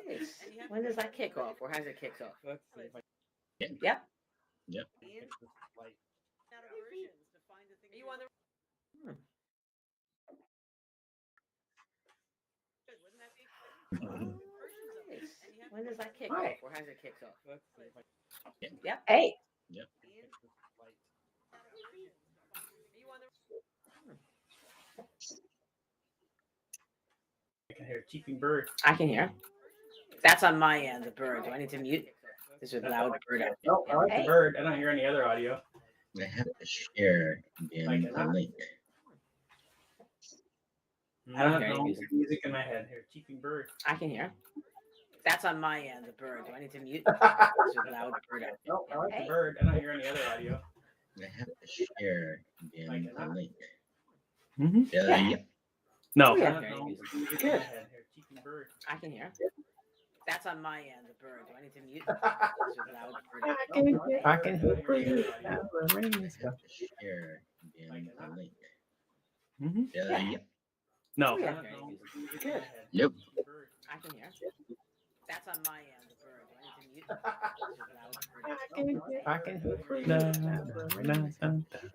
Nice. When does that kick off, or has it kicked off? Let's see if I Yep. Yep. fix this light. Nice. When does that kick Hi. off, or has it kicked off? Let's see if I Yep. Hey. fix this light. I can hear a cheeping bird. I can hear. That's on my end, the bird. Do I need to mute? There's a loud bird out there. No, I like Hey. the bird. I don't hear any other audio. I have to share again the link. I don't hear any No music. music in my head. I hear a cheeping bird. I can hear. That's on my end, the bird. Do I need to mute? There's a loud bird out there. No, I like Hey. the bird. I don't hear any other audio. I have to share again the link. Yeah. Yep. No. Oh, yeah. No music in Good. my head. I hear a cheeping bird. I can hear. That's on my end, the bird. Do I need to mute? There's a loud bird out there. I can hear you. I have to share again the link. Yep. No. Oh, yeah. No music in my Good. head. Yep. Bird. I can hear. That's on my end, the bird. Do I need to mute? There's a loud bird out there. I can hear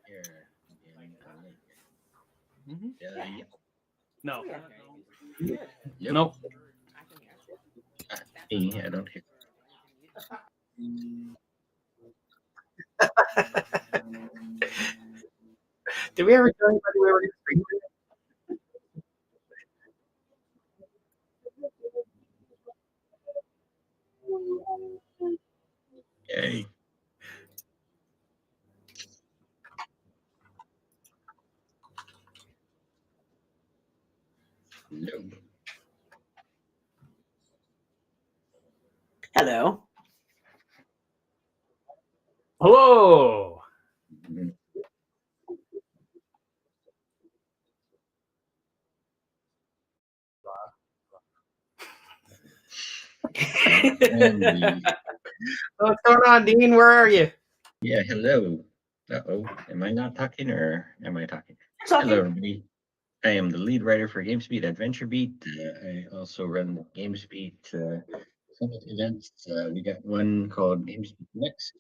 Share again the link. Yep. No. Oh, yeah. Yep. Nope. I can hear. I don't hear. Did we ever tell anybody we were going to stream it? Yay. No. Hello. Hello. What's going on, Dean? Where are you? Yeah, hello. Uh-oh. Am I not talking or am I talking? Talking. Hello, everybody. I am the lead writer for GameSpeed Adventure Beat. I also run the GameSpeed Summit events. We got one called GameSpeed Next.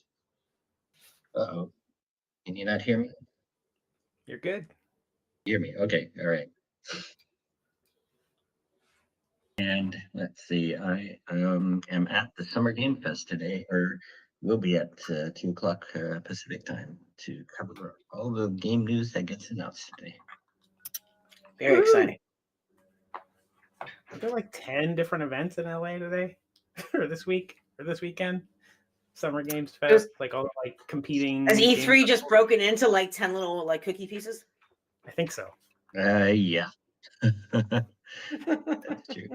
Uh-oh. Can you not hear me? You're good. Hear me? Okay. All right. And let's see. I am at the Summer Game Fest today, or will be at 2 o'clock Pacific time to cover all the game news that gets announced today. Very exciting. Are there like 10 different events in LA today? Or this week? Or this weekend? Summer Games Fest? Like all the like competing. Has games? E3 just broken into like 10 little like cookie pieces? I think so. Yeah. That's true.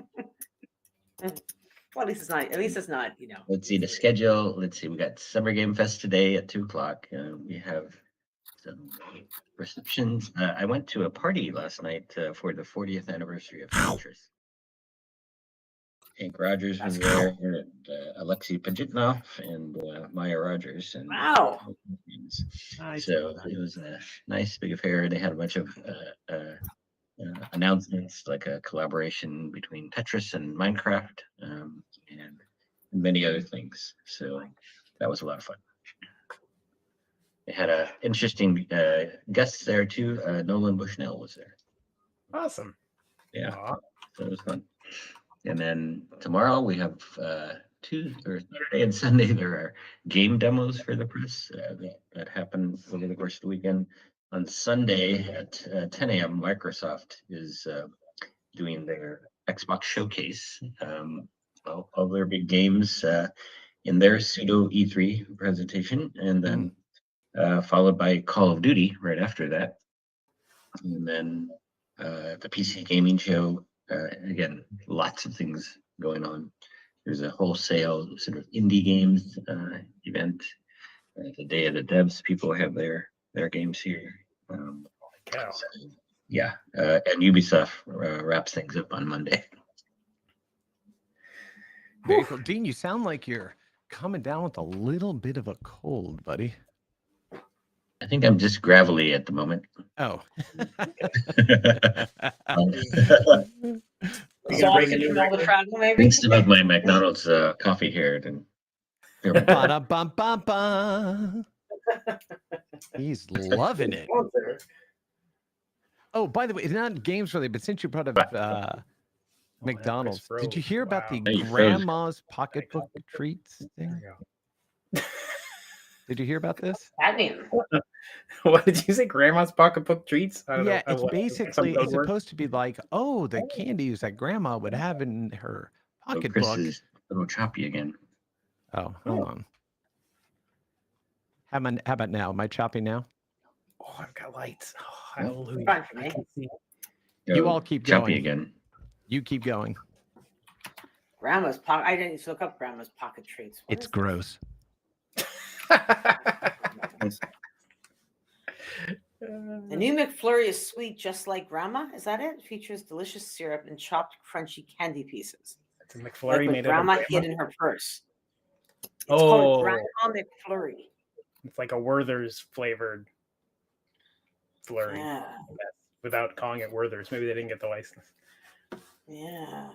Well, at least it's not. At least it's not. You know. Let's see the schedule. Let's see. We got Summer Game Fest today at 2 o'clock. We have some receptions. I went to a party last night for the 40th anniversary of Tetris. Hank Rogers was there, and Alexei Pajitnov, and Maya Rogers. And Wow. So it was a nice big affair. They had a bunch of announcements, like a collaboration between Tetris and Minecraft, and many other things. So that was a lot of fun. They had a interesting guests there too. Nolan Bushnell was there. Awesome. Yeah, so it was fun. And then tomorrow we have Saturday and Sunday there are game demos for the press that happen over the course of the weekend. On Sunday at 10 a.m., Microsoft is doing their Xbox showcase. All their big games in their pseudo E3 presentation, and then followed by Call of Duty right after that. And then the PC gaming show, again, lots of things going on. There's a wholesale sort of indie games event. The Day of the Devs, people have their games here. Yeah, and Ubisoft wraps things up on Monday. Very cool. Dean, you sound like you're coming down with a little bit of a cold, buddy. I think I'm just gravelly at the moment. Oh. Exhausted from all the travel, maybe. Needs to have my McDonald's coffee here. Then Ba-da-bum-bum-bum. He's loving it. Oh, by the way, it's not games related, but since you brought up McDonald's, did you hear about the Hey, grandma's pocketbook treats thing? Did you hear about this? That means What did you say? Grandma's pocketbook treats? I don't know. It's basically Some it's code word? supposed to be like, oh, the candies that grandma would have in her Chris pocketbook. is a little choppy again. Oh, hold on. How about now? Am I choppy now? Oh, I've got lights. Oh, hallelujah. fine for I me. can see. You all keep choppy going. again. You keep going. Grandma's pocket. I didn't look up Grandma's pocket treats. What It's is gross. The new McFlurry is sweet, just like Grandma. Is that it? Features delicious syrup and chopped, crunchy candy pieces. It's a McFlurry Like what made out Grandma of hid grandma. in her purse. It's called Oh, Grandma McFlurry. it's like a Werther's flavored flurry. Yeah, Without calling it Werther's. Maybe they didn't get the license. yeah.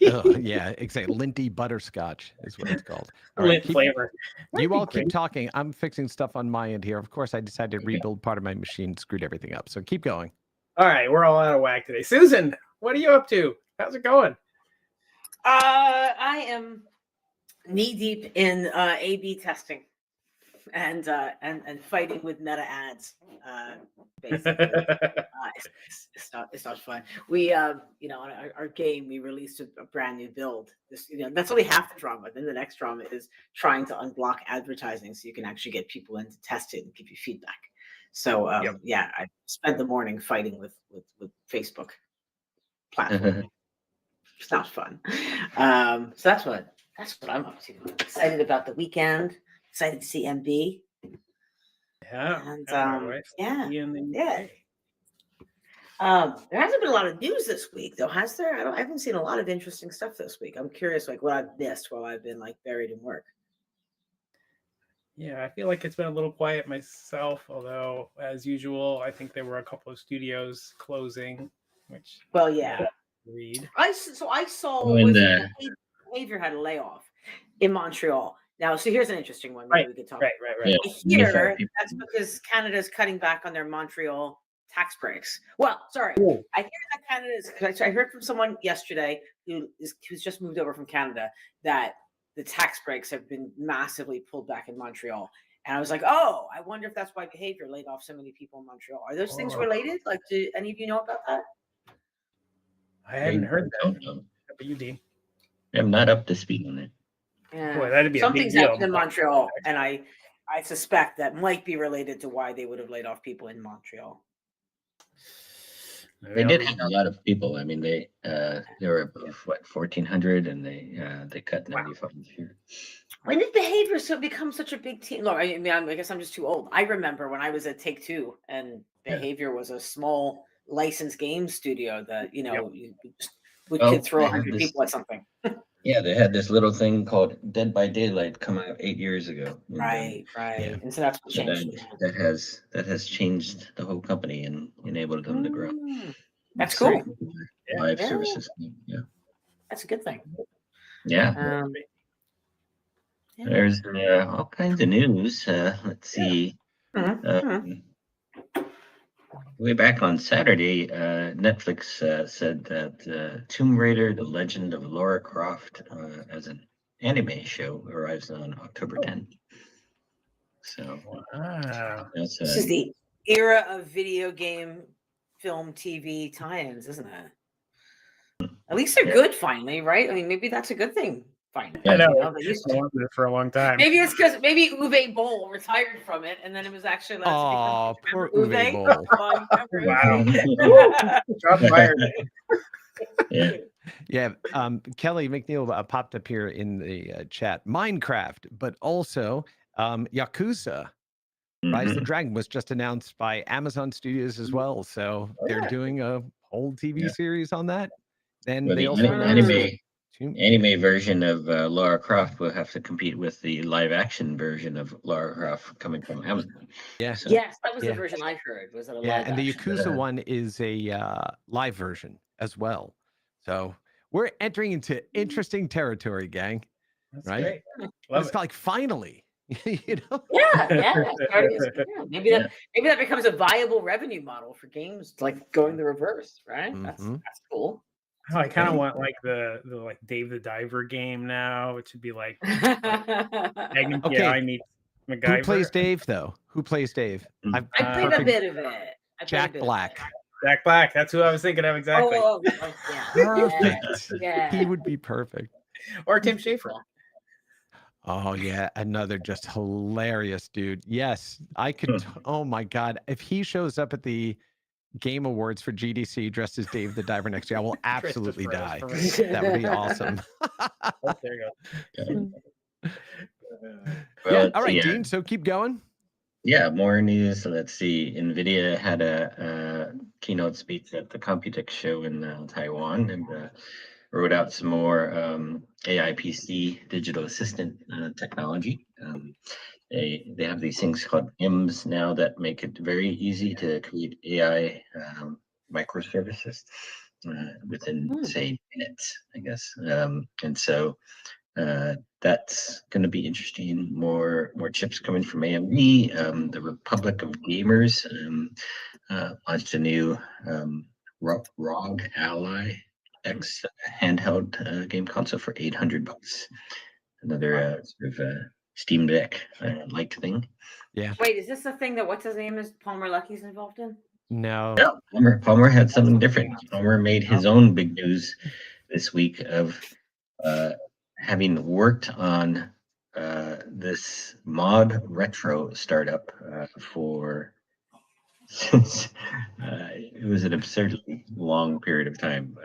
Oh, yeah, exactly. Linty butterscotch is what it's called. All right, Lint flavor. you all keep great. talking. I'm fixing stuff on my end here. Of course, I decided to rebuild part of my machine, screwed everything up. So keep going. All right, we're all out of whack today. Susan, what are you up to? How's it going? I am knee deep in A/B testing and fighting with meta ads. Basically, it's not fun. We on our game we released a brand new build. That's only half the drama. Then the next drama is trying to unblock advertising so you can actually get people in to test it and give you feedback. So I spent the morning fighting with Facebook platform. It's not fun. So that's what I'm up to. Excited about the weekend. Excited to see MB. Yeah. And yeah. there hasn't been a lot of news this week, though, has there? I haven't seen a lot of interesting stuff this week. I'm curious, what I've missed while I've been buried in work. Yeah, I feel like it's been a little quiet myself, although as usual, I think there were a couple of studios closing, which read. I saw When Behavior had a layoff in Montreal. Now, so here's an interesting one. Right, we could talk. Right. Yeah. Here, that's because Canada's cutting back on their Montreal tax breaks. Well, sorry, Ooh. I hear that Canada's. I heard from someone yesterday who's just moved over from Canada that the tax breaks have been massively pulled back in Montreal. And I was like, oh, I wonder if that's why Behavior laid off so many people in Montreal. Are those things related? Do any of you know about that? I hadn't heard that. Don't know. How about you, Dean? I'm not up to speed on it. Yeah. Boy, that'd be a big Something's deal. happened in Montreal, and I suspect that might be related to why they would have laid off people in Montreal. They did have a lot of people. I mean, they were above 1,400, and they cut 95 here. When did Behavior become such a big team? Look, I guess I'm just too old. I remember when I was at Take-Two, and Behavior was a small licensed game studio that we could throw 100 people at something. Yeah, they had this little thing called Dead by Daylight come out 8 years ago. Right. Yeah. And so that's what So changed. that has changed the whole company and enabled them to grow. That's So, cool. Live Yeah. services. Yeah. That's a good thing. Yeah. There's all kinds of news. Let's see. Way back on Saturday, Netflix said that Tomb Raider: The Legend of Lara Croft as an anime show arrives on October 10th. So This is the era of video game, film, TV tie-ins, isn't it? At least they're good finally, right? I mean, maybe that's a good thing. Finally. I know. They used I to. wanted it for a long time. Maybe it's because Uwe Boll retired from it, and then it was actually Oh, allowed poor to become Uwe Boll. Wow. Shots fired. Yeah. Kelly McNeil popped up here in the chat. Minecraft, but also Yakuza. Rise of the Dragon was just announced by Amazon Studios as well, so they're doing a whole TV series on that. Then they also anime version of Lara Croft will have to compete with the live action version of Lara Croft coming from Amazon. Yeah. So, yes, that was the version I heard. Was it a live and the action? Yakuza one is a live version as well. So we're entering into interesting territory, gang. That's Right? great. But Love it's it. like finally, you know. Yeah. Maybe that becomes a viable revenue model for games, like going the reverse, right? That's cool. Oh, I kind of want like the like Dave the Diver game now, which would be like Magnum Okay. PI meets MacGyver. Who plays Dave though? Who plays Dave? I played a bit of it. Jack Black. Jack Black. That's who I was thinking of exactly. Oh, yeah. Perfect. Yeah. He would be perfect. Or Tim Schafer. Oh yeah, another just hilarious dude. Yes, I could. Oh my god, if he shows up at the Game Awards for GDC dressed as Dave the Diver next year, I will absolutely die. That would be awesome. There you go. Yeah. All right, Dean. So keep going. Yeah, more news. Let's see. NVIDIA had a keynote speech at the Computex show in Taiwan and wrote out some more AI PC digital assistant technology. They have these things called IMs now that make it very easy to create AI microservices within, say, minutes, I guess. And so that's going to be interesting. More chips coming from AMD. The Republic of Gamers launched a new ROG Ally X handheld game console for $800. Another sort of Steam Deck like thing. Yeah. Wait, is this the thing that what's his name is Palmer Lucky's involved in? No. No, Palmer had something different. Palmer made his own big news this week of having worked on this mod retro startup for since it was an absurdly long period of time.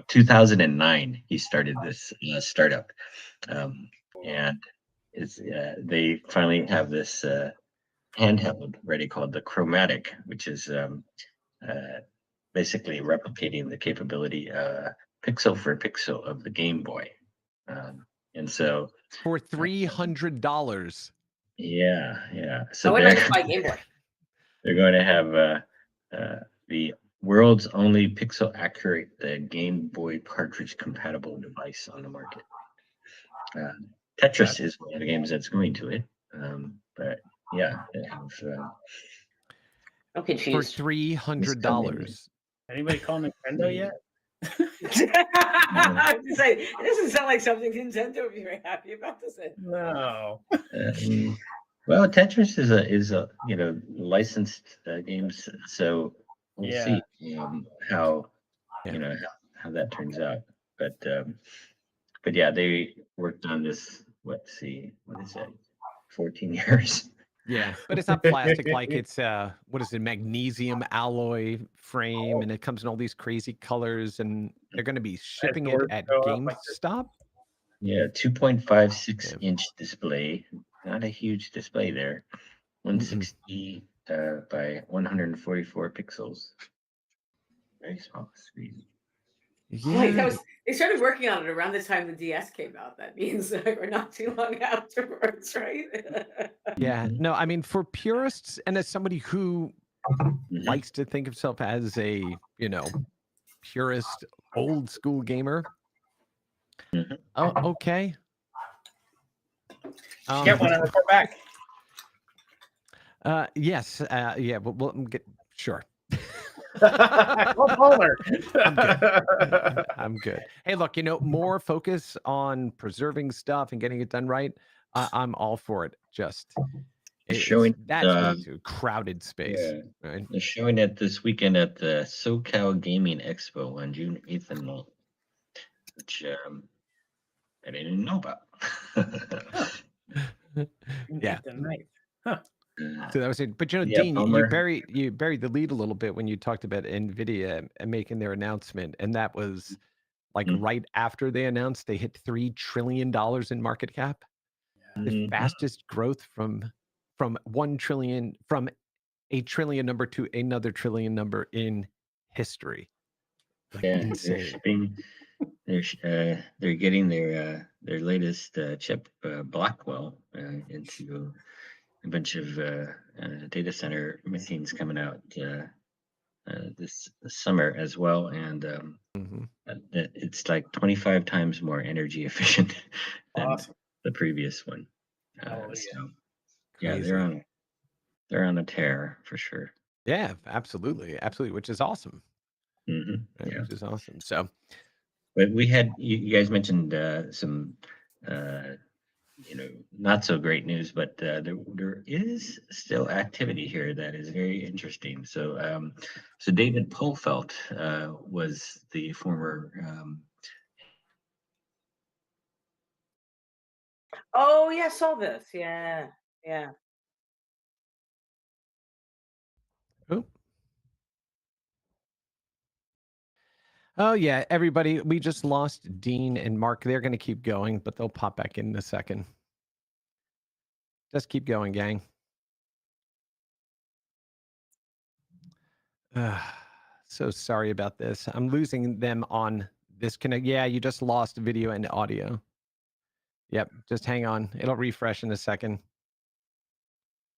2009 he started this startup, and it's they finally have this handheld ready called the Chromatic, which is basically replicating the capability pixel for pixel of the Game Boy. And so for $300. Yeah. So I would just buy Game Boy. They're going to have the world's only pixel accurate Game Boy cartridge compatible device on the market. Tetris is one of the games that's going to it. But yeah, they have I'm For confused. $300. Anybody call Nintendo yet? I was gonna say, it doesn't sound like something Nintendo would be very happy about, does it? No. well, Tetris is a licensed games, so we'll see how how that turns out. But yeah, they worked on this. What is it? 14 years. Yeah, but it's not plastic like it's what is it, magnesium alloy frame, and it comes in all these crazy colors, and they're going to be shipping it at GameStop. Yeah, 2.56 inch display, not a huge display there. 160 by 144 pixels. Very small screen. Wait, they started working on it around the time the DS came out. That means we're not too long afterwards, right? Yeah, no, I mean, for purists and as somebody who likes to think of himself as a, purist, old school gamer. Oh, okay. Get one and report back. Yes, yeah, but we'll get sure. Palmer. I'm good. Hey, look, more focus on preserving stuff and getting it done right. I'm all for it. Just showing that's too crowded space. Yeah. Right? They're showing it this weekend at the SoCal Gaming Expo on June 8th and 9th, which I didn't even know about. Yeah. Huh. So that was it. But Dean, you buried the lead a little bit when you talked about NVIDIA and making their announcement, and that was like right after they announced they hit $3 trillion in market cap, the fastest growth from 1 trillion, from a trillion number to another trillion number in history. Like, insane. They're getting their latest chip Blackwell into a bunch of data center machines coming out this summer as well, and Mhm. it's like 25 times more energy efficient than Awesome. the previous one. Hallelujah. So yeah, Crazy. they're on a tear for sure. Yeah, absolutely, absolutely, which is awesome. Hmm. Right, Yeah, which is awesome. So, but we had you guys mentioned some not so great news, but there is still activity here that is very interesting. So David Polfelt was the former Oh yeah, I saw this. Yeah, yeah. oh, oh yeah, everybody, we just lost Dean and Mark. They're going to keep going, but they'll pop back in a second. Just keep going, gang. So sorry about this. I'm losing them on this connect. Yeah, you just lost video and audio. Yep, just hang on. It'll refresh in a second.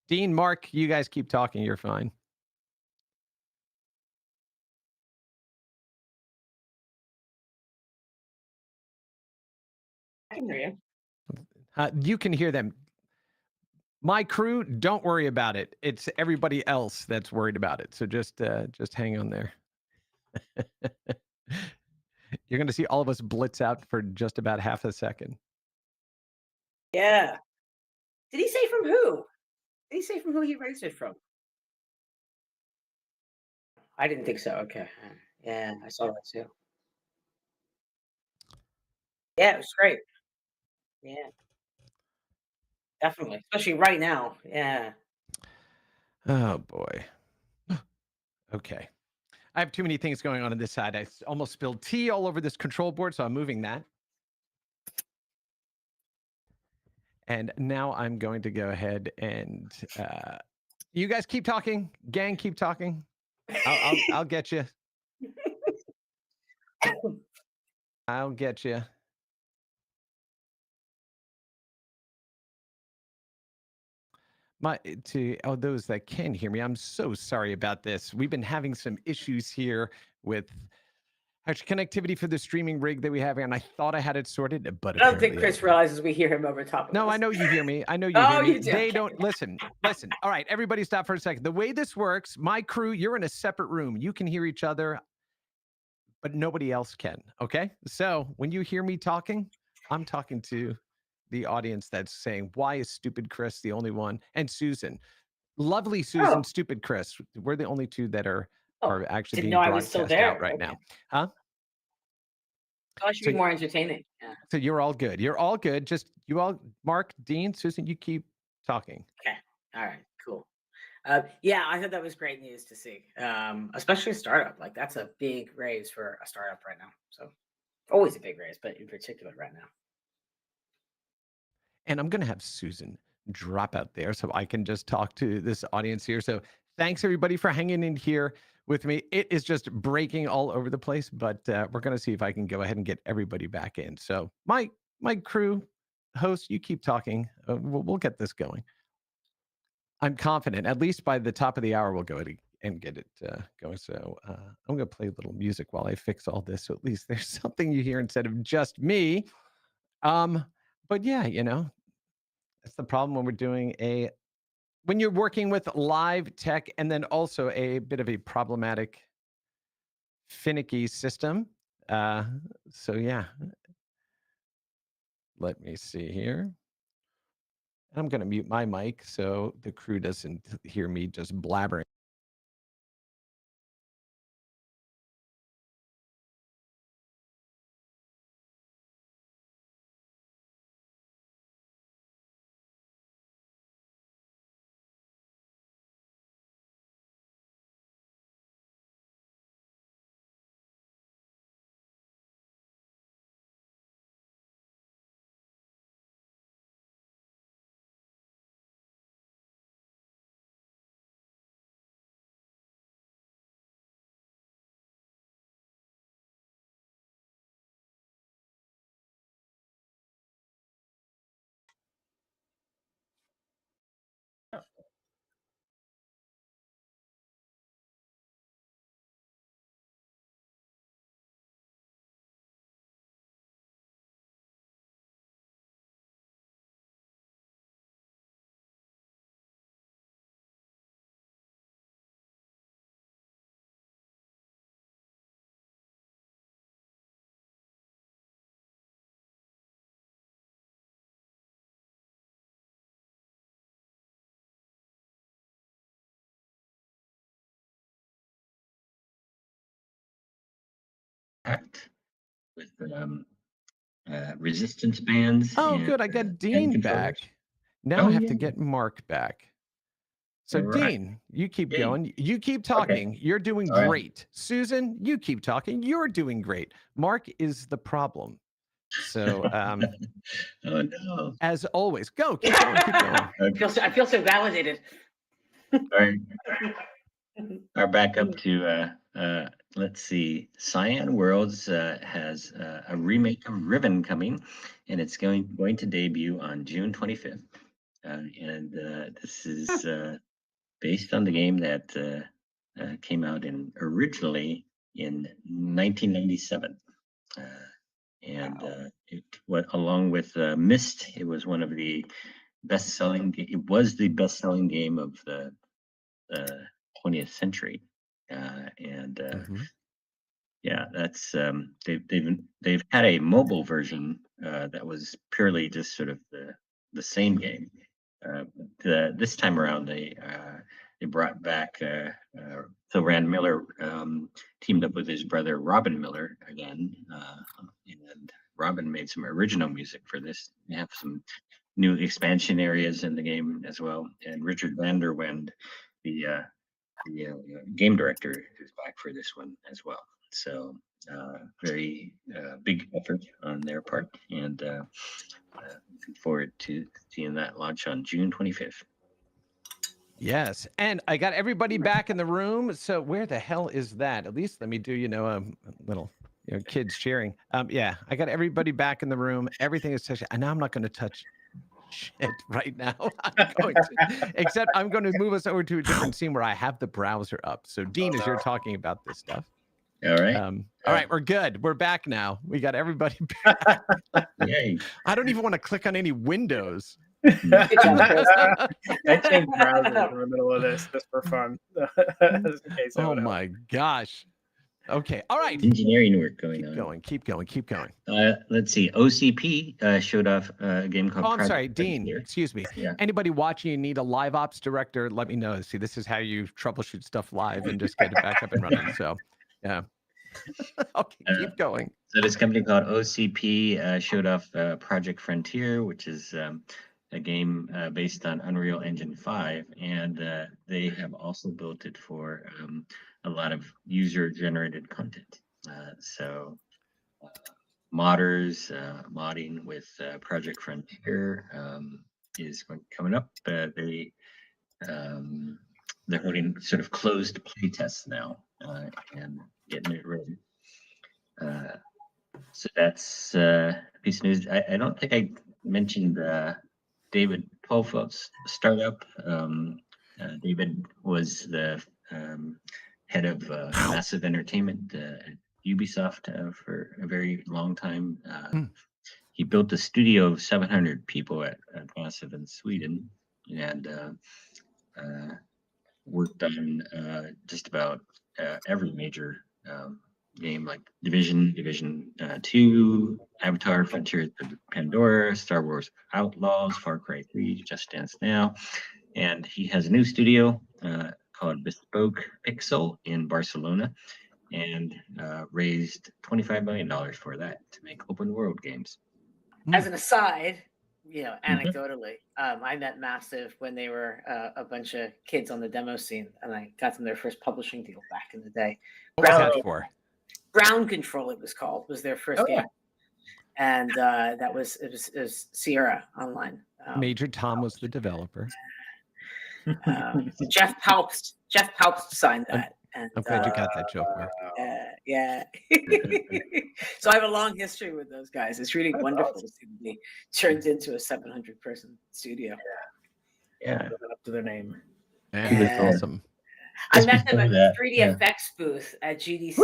Dean, Mark, you guys keep talking. You're fine. I can hear you. You can hear them. My crew, don't worry about it. It's everybody else that's worried about it. So just hang on there. You're going to see all of us blitz out for just about half a second. Yeah. Did he say from who? Did he say from who he raised it from? I didn't think so. Okay. Yeah, I saw that too. Yeah, it was great. Yeah, definitely. Especially right now. Yeah. Oh boy. Okay. I have too many things going on this side. I almost spilled tea all over this control board, so I'm moving that. And now I'm going to go ahead and you guys keep talking. Gang, keep talking. I'll get you. I'll get you. To those that can hear me, I'm so sorry about this. We've been having some issues here with actually connectivity for the streaming rig that we have here, and I thought I had it sorted, but I don't think apparently I Chris didn't. realizes we hear him over top of No, us. I know you hear me. I know you Oh, hear me. you do. They Okay. don't listen. Listen. All right, everybody stop for a second. The way this works, my crew, you're in a separate room. You can hear each other, but nobody else can. Okay? So when you hear me talking, I'm talking to the audience that's saying, why is stupid Chris the only one? And Susan. Lovely Susan, Oh. stupid Chris. We're the only two that are Oh, actually didn't being know I was still broadcast out there. right Okay. now. Huh? Oh, I should So be more entertaining. Yeah. So you're all good. You're all good. Just you all, Mark, Dean, Susan, you keep talking. Okay. All right. Cool. Yeah, I thought that was great news to see, especially a startup. Like that's a big raise for a startup right now. So always a big raise, but in particular right now. And I'm going to have Susan drop out there so I can just talk to this audience here. So thanks everybody for hanging in here with me. It is just breaking all over the place, but we're going to see if I can go ahead and get everybody back in. So my crew host, you keep talking. We'll get this going. I'm confident, at least by the top of the hour, we'll go and get it going. So I'm going to play a little music while I fix all this. So at least there's something you hear instead of just me. But yeah, that's the problem when we're doing when you're working with live tech and then also a bit of a problematic, finicky system. So yeah, let me see here. I'm going to mute my mic so the crew doesn't hear me just blabbering. packed with resistance bands. Oh, and, good. I got hand Dean controllers. back. Now Oh, I have to yeah. get Mark back. So, All right. Dean, you keep Yay. going. You keep talking. You're doing All right. great. Susan, you keep talking. You're doing great. Mark is the problem. So, Oh no. as always, go. Keep going. Keep going. Okay. I feel so validated. All right. Are back up to let's see. Cyan Worlds has a remake of Riven coming, and it's going to debut on June 25th. And this is based on the game that came out originally in 1997. And along with Myst, it was one of the best-selling. It was the best-selling game of the 20th century. Yeah, that's they've had a mobile version that was purely just sort of the same game. This time around, they brought back Phil Rand Miller teamed up with his brother Robin Miller again, and Robin made some original music for this. They have some new expansion areas in the game as well, and Richard van der Wende, the game director, is back for this one as well. So very big effort on their part, and looking forward to seeing that launch on June 25th. Yes, and I got everybody back in the room. So where the hell is that? At least let me do, a little, kids cheering. Yeah, I got everybody back in the room. Everything is touched, and now I'm not going to touch shit right now. Except I'm going to move us over to a different scene where I have the browser up. So Dean, as you're talking about this stuff. All right. All right, we're good. We're back now. We got everybody back. Yay. I don't even want to click on any windows. I changed browsers in the middle of this just for fun. Oh my gosh. Okay. All right. Engineering work going on. Keep going. Let's see. OCP showed off a game called. Oh, I'm Project sorry, Dean. Frontier. Excuse me. Yeah. Anybody watching and need a live ops director, let me know. See, this is how you troubleshoot stuff live and just get it back up and running. So, yeah. Okay, keep going. So this company called OCP showed off Project Frontier, which is a game based on Unreal Engine 5, and they have also built it for a lot of user-generated content. So modders modding with Project Frontier is coming up. They're holding sort of closed play tests now and getting it ready. So that's a piece of news. I don't think I mentioned David Polfeld's startup. David was the head of Massive Entertainment at Ubisoft for a very long time. He built a studio of 700 people at Massive in Sweden, and worked on just about every major game, like Division 2, Avatar, Frontier of Pandora, Star Wars Outlaws, Far Cry 3, Just Dance Now. And he has a new studio called Bespoke Pixel in Barcelona, and raised $25 million for that to make open world games. As an aside, anecdotally, I met Massive when they were a bunch of kids on the demo scene, and I got them their first publishing deal back in the day. What was that for? Ground Control, it was their first game, and it was Sierra Online. Major Tom was the developer. Jeff Palpst signed that. And, I'm glad you got that joke, Mark. Yeah. So I have a long history with those guys. It's really wonderful to see them be turned into a 700-person studio. Yeah, Living up to their name. That's awesome. I met them at the 3DFX booth at GDC.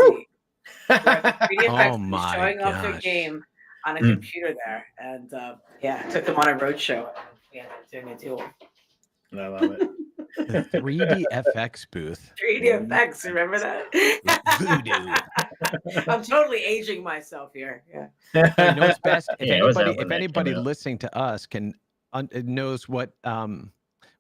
3DFX Oh my showing off their gosh. game on a computer there, and took them on a roadshow. Yeah, doing a deal. I love it. The 3DFX booth. 3DFX, remember that? Voodoo. I'm totally aging myself here. Yeah. You know what's best? Yeah, it was that If when that anybody came out. listening to us knows what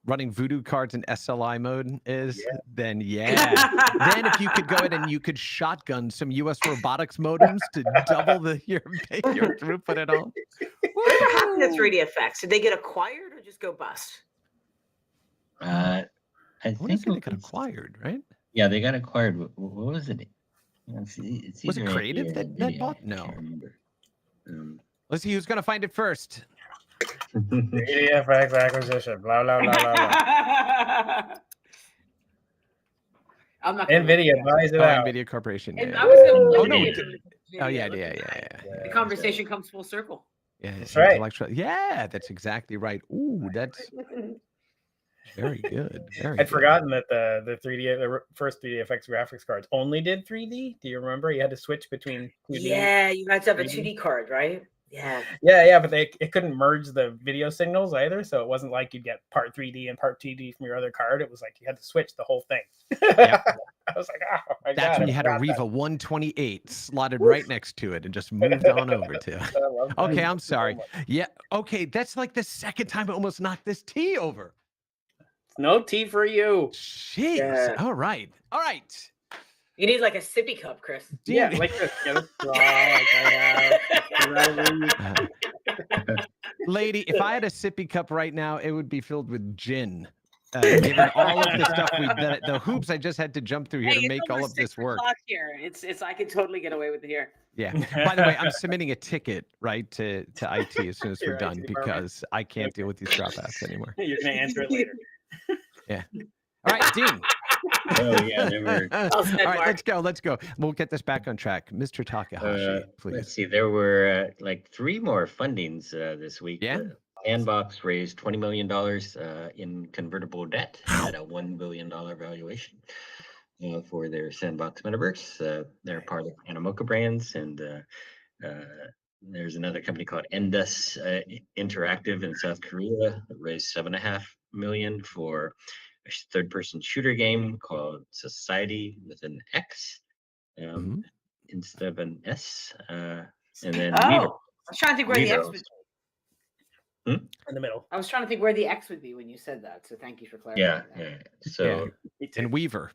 running voodoo cards in SLI mode is, Yeah. then then if you could go in and you could shotgun some US robotics modems to double your throughput at all. Whatever happened to 3D effects? Did they get acquired or just go bust? I I want to think say they it got was- acquired, right? Yeah, they got acquired. What was it? It's Was it either Creative AMD or that NVIDIA, bought? I No. can't remember. Let's see who's going to find it first. 3DFX acquisition. Blah blah blah blah blah. I'm not gonna NVIDIA look buys it Oh, out. NVIDIA Corporation. And Yeah. I was gonna Oh, look no, at we it. did. Oh, yeah. The conversation comes full circle. Yeah, That's right. intellectual. Yeah, that's exactly right. Ooh, that's very good. Very I'd good. forgotten that the first 3DFX graphics cards only did 3D. Do you remember? You had to switch between 2D. Yeah, you had to have a 3D. 2D card, right? Yeah. Yeah, but it couldn't merge the video signals either, so it wasn't like you'd get part 3D and part 2D from your other card. It was like you had to switch the whole thing. Yep. I was like, oh my That's god! when you had a Riva 128 slotted right next to it and just moved on over to. Okay, I'm sorry. Yeah, okay, that's like the second time I almost knocked this tea over. No tea for you. Jeez. Yeah. All right. You need like a sippy cup, Chris. Yeah, Dean- like this. Get a straw, like I have. Lady, if I had a sippy cup right now, it would be filled with gin. Given all of the stuff the hoops I just had to jump through here to it's make all almost of this 6 work. o'clock here. It's I could totally get away with it here. Yeah. By the way, I'm submitting a ticket right to IT as soon as we're Your done IT department. because I can't deal with these dropouts anymore. You're gonna answer it later. All right, Dean. Oh yeah, they were. All said, right, Mark. let's go. We'll get this back on track. Mr. Takahashi, please. Let's see. There were like 3 more fundings this week. Yeah. Sandbox raised $20 million in convertible debt at a $1 billion valuation for their Sandbox metaverse. They're part of Animoca Brands, and there's another company called Endus Interactive in South Korea that raised $7.5 million for a third-person shooter game called Society with an X instead of an S. And then Oh, Weaver. I was trying to think where the X Weaver. would. In the middle. I was trying to think where the X would be when you said that. So thank you for clarifying. Yeah. that. So And Weaver,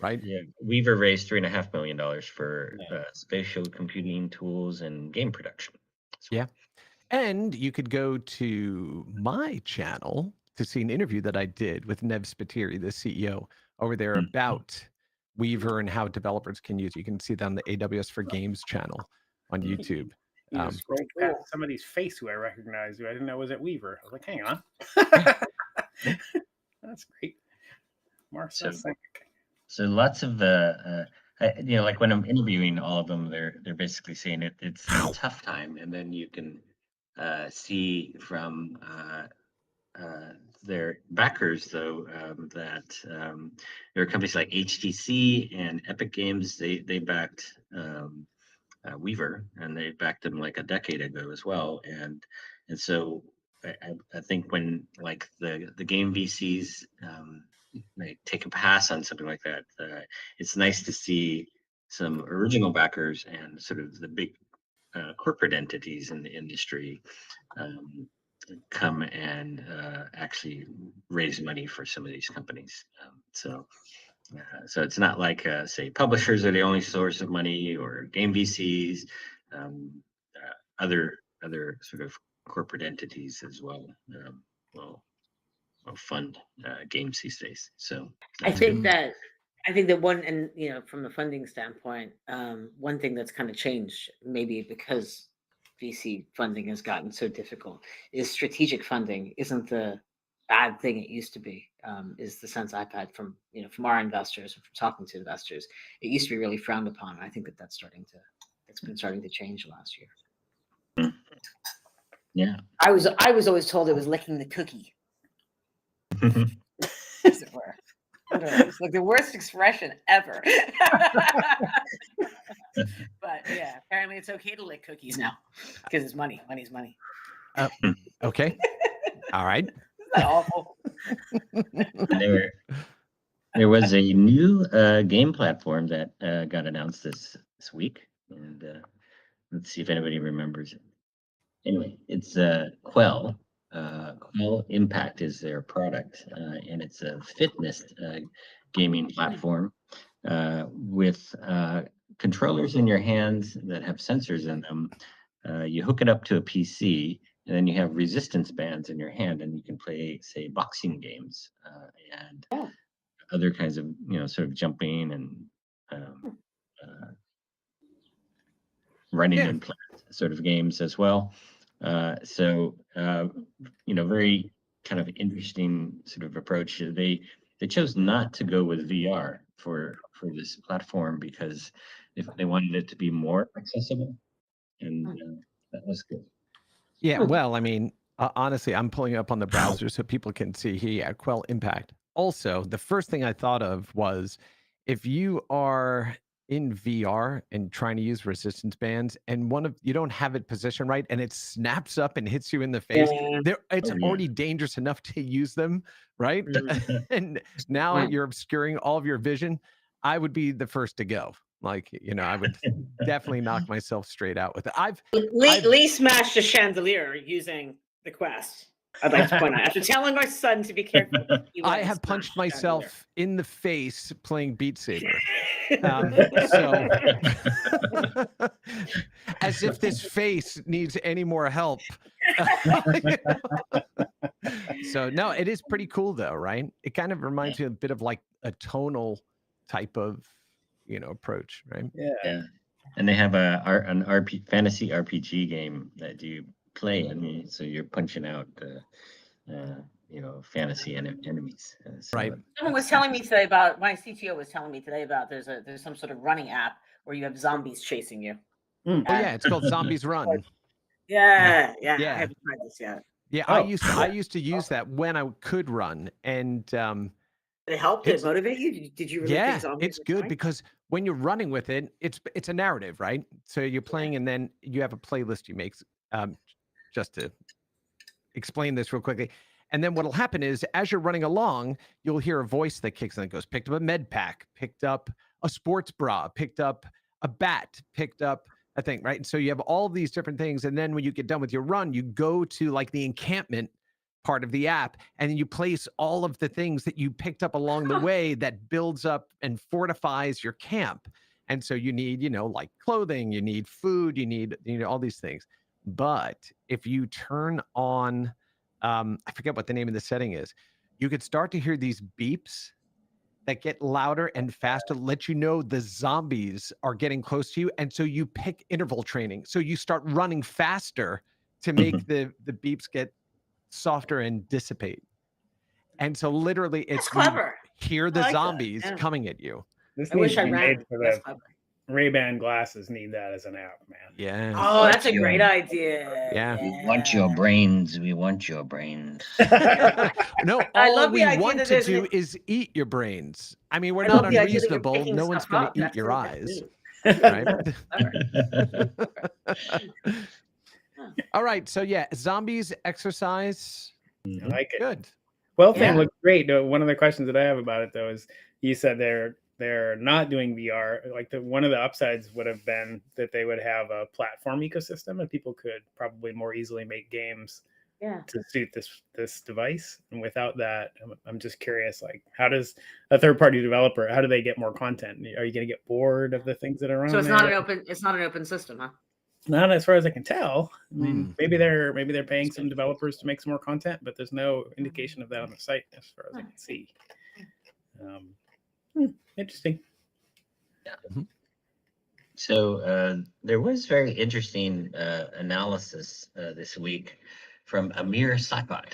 right? yeah, Weaver raised $3.5 million for spatial computing tools and game production. Yeah. And you could go to my channel to see an interview that I did with Nev Spiteri, the CEO, over there about Weaver and how developers can use it. You can see that on the AWS for Games channel on YouTube. You just scrolled past somebody's face who I recognized, who I didn't know was at Weaver. I was like, hang on. That's great. Marcel Senk. So lots of like when I'm interviewing all of them, they're basically saying it's a tough time, and then you can see from their backers though that there are companies like HTC and Epic Games. They backed Weaver, and they backed them like a decade ago as well, and so I think when like the game VCs they take a pass on something like that, it's nice to see some original backers and sort of the big corporate entities in the industry come and actually raise money for some of these companies. So it's not like say publishers are the only source of money, or game VCs, other sort of corporate entities as well will fund games these days. So I think that one, and from a funding standpoint, one thing that's kind of changed, maybe because VC funding has gotten so difficult, is strategic funding isn't the bad thing it used to be. Is the sense I've had from our investors, from talking to investors. It used to be really frowned upon. I think that's been starting to change last year. Yeah, I was always told it was licking the cookie, as it were. It's like the worst expression ever. But yeah, apparently it's okay to lick cookies now because it's money. Money's money. Okay. All right. Isn't that awful? There was a new game platform that got announced this week, and let's see if anybody remembers it. Anyway, it's Quell, All Impact is their product, and it's a fitness gaming platform with controllers in your hands that have sensors in them. You hook it up to a PC, and then you have resistance bands in your hand, and you can play, say, boxing games and other kinds of, sort of jumping and running Yeah. and playing sort of games as well. Very kind of interesting sort of approach. They chose not to go with VR for this platform because if they wanted it to be more accessible, and that was good. Yeah, well, I mean, honestly, I'm pulling it up on the browser so people can see here. Yeah, Quell Impact. Also, the first thing I thought of was if you are in VR and trying to use resistance bands, and you don't have it positioned right, and it snaps up and hits you in the face. It's Oh, yeah. already dangerous enough to use them, right? And now you're obscuring all of your vision. I would be the first to go. Like, I would definitely knock myself straight out with it. Lee smashed a chandelier using the Quest. I'd like to point out, after telling our son to be careful, I have punched myself in the face playing Beat Saber. As if this face needs any more help. So no, it is pretty cool though, right? It kind of reminds me a bit of like a tonal type of approach, right? Yeah. And they have an fantasy RPG game that you play, and so you're punching out fantasy enemies. Right. Someone was telling me today about, my CTO was telling me today about there's some sort of running app where you have zombies chasing you. Oh yeah, it's called Zombies Run. Yeah. I haven't tried this yet. Yeah, I used to use that when I could run, and it helped. It motivate you. Did you really think zombies it's good because when you're running with it, it's a narrative, right? So you're playing, and then you have a playlist you make. Just to explain this real quickly. And then what'll happen is as you're running along, you'll hear a voice that kicks in and goes, picked up a med pack, picked up a sports bra, picked up a bat, picked up a thing, right? And so you have all these different things. And then when you get done with your run, you go to like the encampment part of the app, and then you place all of the things that you picked up along the way that builds up and fortifies your camp. And so you need, like clothing, you need food, you need all these things. But if you turn on, I forget what the name of the setting is, you could start to hear these beeps that get louder and faster, let you know the zombies are getting close to you. And so you pick interval training. So you start running faster to make the beeps get softer and dissipate. And so literally it's clever. Hear the zombies coming at you. This I wish I ran. That's clever. Ray-Ban glasses need that as an app, man. Yeah. Oh, that's a great idea. Yeah. We want your brains. We want your brains. No, all we want to do is eat your brains. I mean, we're not unreasonable. No one's going to eat your eyes. Right? All right. So yeah, zombies, exercise. I like it. Good. Well, thing looked great. One of the questions that I have about it though is you said they're not doing VR. Like one of the upsides would have been that they would have a platform ecosystem and people could probably more easily make games to suit this device. And without that, I'm just curious, like how does a third-party developer, how do they get more content? Are you going to get bored of the things that are on? So it's not an open system, huh? Not as far as I can tell. I mean, maybe they're paying some developers to make some more content, but there's no indication of that on the site as far as I can see. Interesting. Yeah. So there was very interesting analysis this week from Amir Saipat,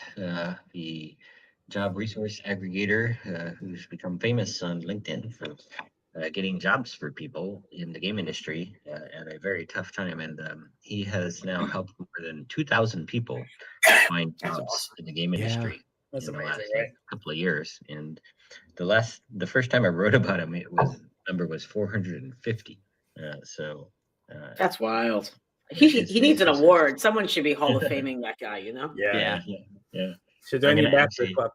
the job resource aggregator who's become famous on LinkedIn for getting jobs for people in the game industry at a very tough time. And he has now helped more than 2,000 people find jobs in the game industry in the last couple of years. And the first time I wrote about him, number was 450. That's wild. He needs an award. Someone should be Hall of Faming that guy, Yeah. Should join the Bachelor Club.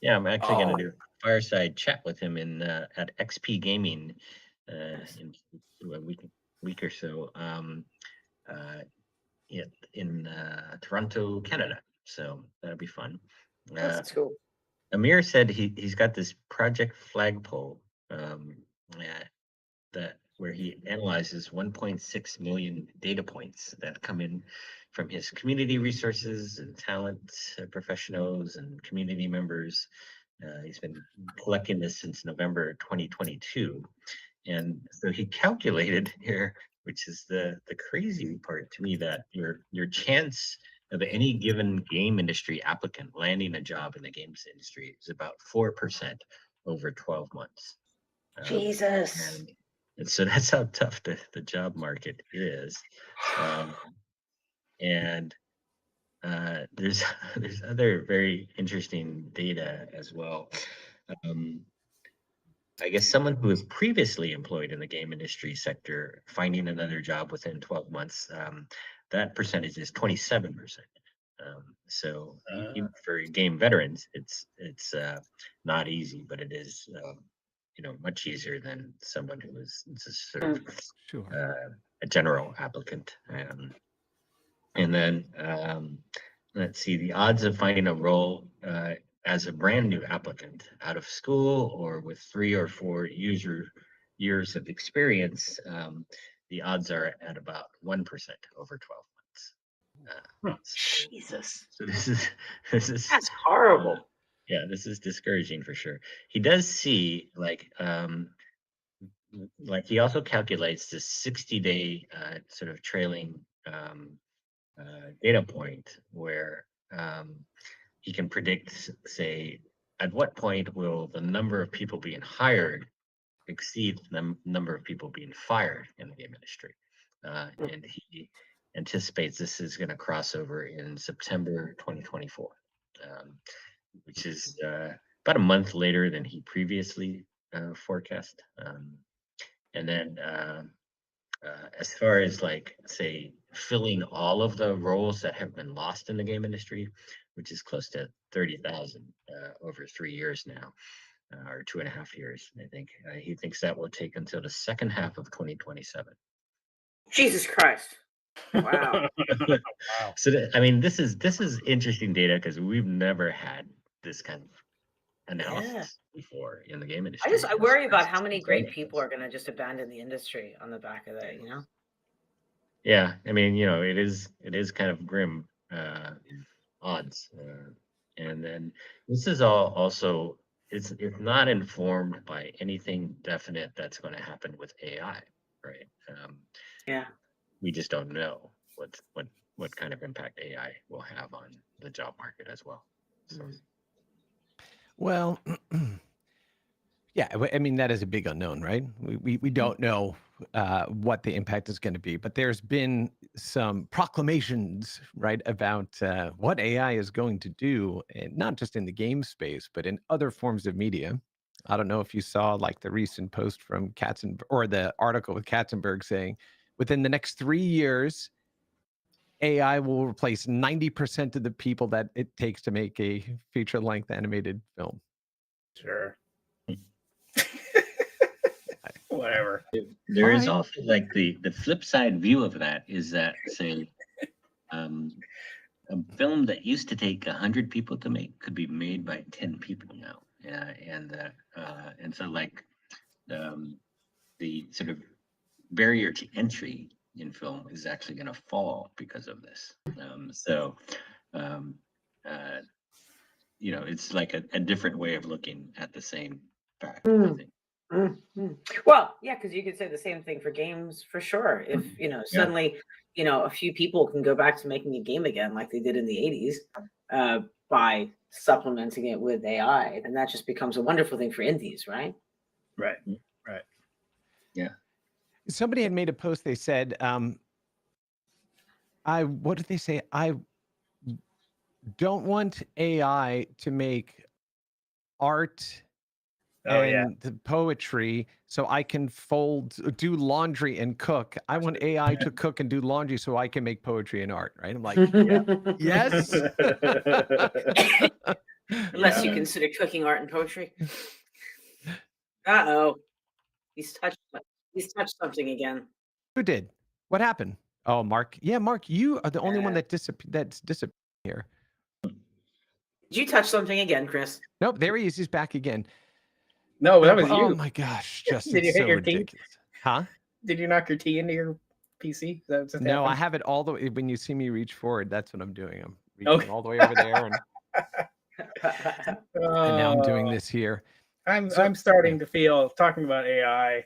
Yeah, I'm actually going to do a fireside chat with him at XP Gaming in a week or so in Toronto, Canada. So that'll be fun. That's cool. Amir said he's got this project flagpole that where he analyzes 1.6 million data points that come in from his community resources and talent professionals and community members. He's been collecting this since November 2022. And so he calculated here, which is the crazy part to me, that your chance of any given game industry applicant landing a job in the games industry is about 4% over 12 months. Jesus. And so that's how tough the job market is. And there's other very interesting data as well. I guess someone who was previously employed in the game industry sector finding another job within 12 months, that percentage is 27%. So even for game veterans, it's not easy, but it is much easier than someone who was just sort of a general applicant. And then let's see, the odds of finding a role as a brand new applicant out of school or with 3 or 4 years of experience, the odds are at about 1% over 12 months. Jesus. So this is That's horrible. Yeah, this is discouraging for sure. He does see like he also calculates this 60-day sort of trailing data point where he can predict, say, at what point will the number of people being hired exceed the number of people being fired in the game industry. And he anticipates this is going to cross over in September 2024, which is about a month later than he previously forecast. And then as far as like, say, filling all of the roles that have been lost in the game industry, which is close to 30,000 over 3 years now, or 2.5 years, I think. He thinks that will take until the second half of 2027. Jesus Christ. Wow. Wow. So I mean, this is interesting data because we've never had this kind of analysis before in the game industry. I worry about how many great people are going to just abandon the industry on the back of that, you know? Yeah, I mean, it is kind of grim odds, and then this is all also it's not informed by anything definite that's going to happen with AI, right? Yeah. We just don't know what kind of impact AI will have on the job market as well. So. Well, yeah, I mean, that is a big unknown, right? We don't know what the impact is going to be, but there's been some proclamations, right, about what AI is going to do, and not just in the game space, but in other forms of media. I don't know if you saw like the recent post from Katzenberg, or the article with Katzenberg saying within the next 3 years, AI will replace 90% of the people that it takes to make a feature-length animated film. Sure. Whatever. There is also like the flip side view of that is that, say, a film that used to take 100 people to make could be made by 10 people now. And so like the sort of barrier to entry in film is actually going to fall because of this. It's like a different way of looking at the same fact, I think. Well, yeah, because you could say the same thing for games for sure. If suddenly, a few people can go back to making a game again, like they did in the 80s, by supplementing it with AI, then that just becomes a wonderful thing for indies, right? Right. Yeah. Somebody had made a post. They said, what did they say? I don't want AI to make art and the poetry so I can do laundry and cook. I want AI to cook and do laundry so I can make poetry and art, right? I'm like, yes. Unless you consider cooking art and poetry. Uh-oh. He's touched something again. Who did? What happened? Oh, Mark. Yeah, Mark, you are the only one that's disappeared here. Did you touch something again, Chris? Nope, there he is. He's back again. No, that was Oh you. my gosh, just Did you it's hit so your teeth? ridiculous. Huh? Did you knock your tea into your PC? Is that what just No, I happened? have it all the way. When you see me reach forward, that's what I'm doing. I'm reaching Okay. all the way over there, and now I'm doing Oh, this here. I'm So- starting to feel, talking about AI.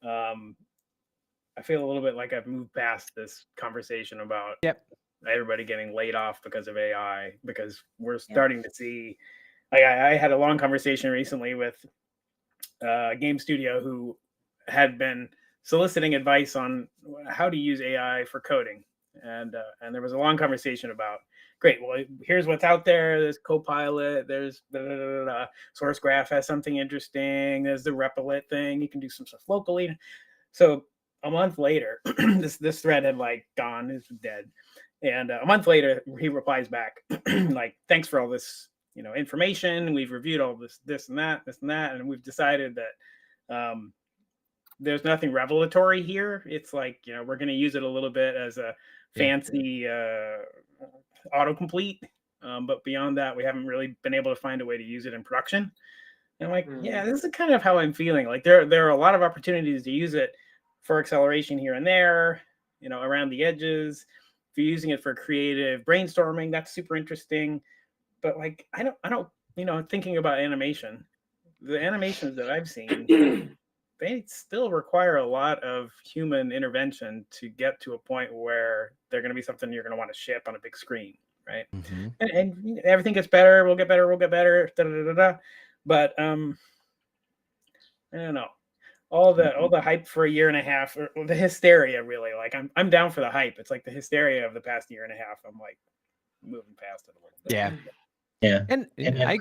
I feel a little bit like I've moved past this conversation about Yep. everybody getting laid off because of AI, because we're starting to see. Like I had a long conversation recently with a game studio who had been soliciting advice on how to use AI for coding, and there was a long conversation about, great, well, here's what's out there. There's Copilot. There's SourceGraph has something interesting. There's the Replit thing. You can do some stuff locally. So a month later, this thread had like gone, it's dead. And a month later, he replies back like, thanks for all this, information. We've reviewed all this and that, and we've decided that there's nothing revelatory here. It's like, we're going to use it a little bit as a fancy autocomplete. But beyond that, we haven't really been able to find a way to use it in production. And I'm like, yeah, this is kind of how I'm feeling. Like there are a lot of opportunities to use it for acceleration here and there, around the edges. If you're using it for creative brainstorming, that's super interesting. But like, I don't, thinking about animation, the animations that I've seen, they still require a lot of human intervention to get to a point where they're going to be something you're going to want to ship on a big screen, right? Mm-hmm. And everything gets better. We'll get better. But I don't know. All the hype for a year and a half, or the hysteria, really. Like I'm down for the hype. It's like the hysteria of the past year and a half. I'm like moving past it a little bit. Yeah. Yeah. And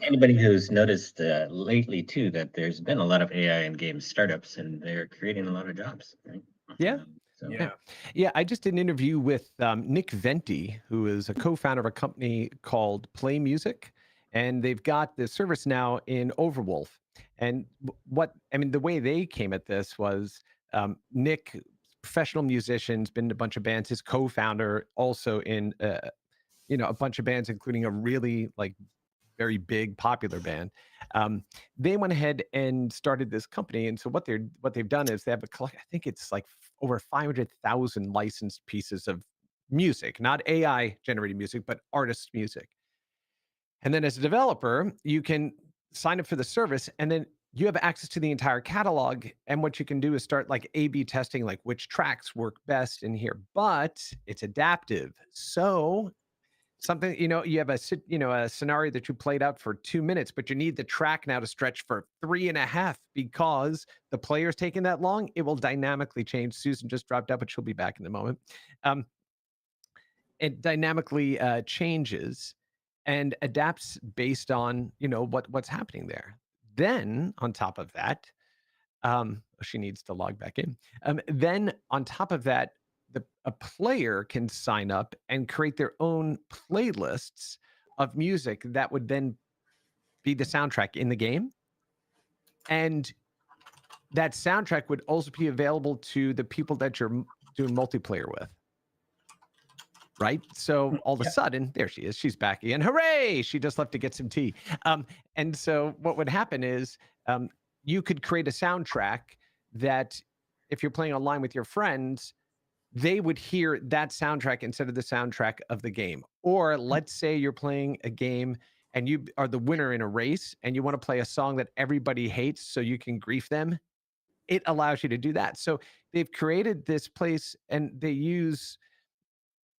Anybody who's noticed lately too that there's been a lot of AI in game startups, and they're creating a lot of jobs, right? Yeah. Yeah, I just did an interview with Nick Venti, who is a co-founder of a company called Play Music, and they've got the service now in Overwolf. And the way they came at this was Nick, professional musician, has been in a bunch of bands. His co-founder also in a bunch of bands, including a really very big popular band. They went ahead and started this company, and so what they've done is they have I think it's like over 500,000 licensed pieces of music, not AI generated music, but artist music. And then as a developer, you can sign up for the service, and then you have access to the entire catalog. And what you can do is start A/B testing, like which tracks work best in here. But it's adaptive, so something, you have a scenario that you played out for 2 minutes, but you need the track now to stretch for 3.5 because the player's taking that long. It will dynamically change. Susan just dropped out, but she'll be back in a moment. It dynamically changes and adapts based on what's happening there. Then on top of that, she needs to log back in. Then on top of that, a player can sign up and create their own playlists of music that would then be the soundtrack in the game. And that soundtrack would also be available to the people that you're doing multiplayer with. Right? So all of a sudden, there she is. She's back again. Hooray! She just left to get some tea. And so what would happen is you could create a soundtrack that if you're playing online with your friends, they would hear that soundtrack instead of the soundtrack of the game. Or let's say you're playing a game and you are the winner in a race and you want to play a song that everybody hates so you can grief them. It allows you to do that. So they've created this place and they use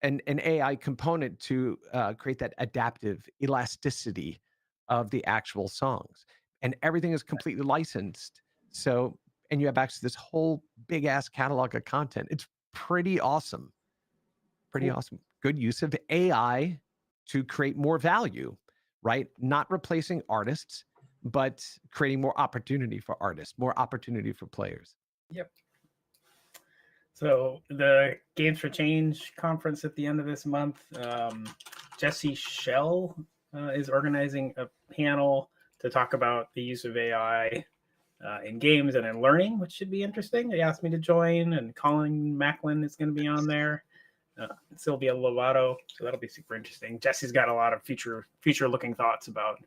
an AI component to create that adaptive elasticity of the actual songs. And everything is completely licensed. So, and you have access to this whole big ass catalog of content. It's pretty awesome. Pretty awesome. Good use of AI to create more value, right? Not replacing artists, but creating more opportunity for artists, more opportunity for players. Yep. So the Games for Change conference at the end of this month, Jesse Schell is organizing a panel to talk about the use of AI in games and in learning, which should be interesting. They asked me to join, and Colin Macklin is going to be on there. Sylvia Lovato. So that'll be super interesting. Jesse's got a lot of future looking thoughts about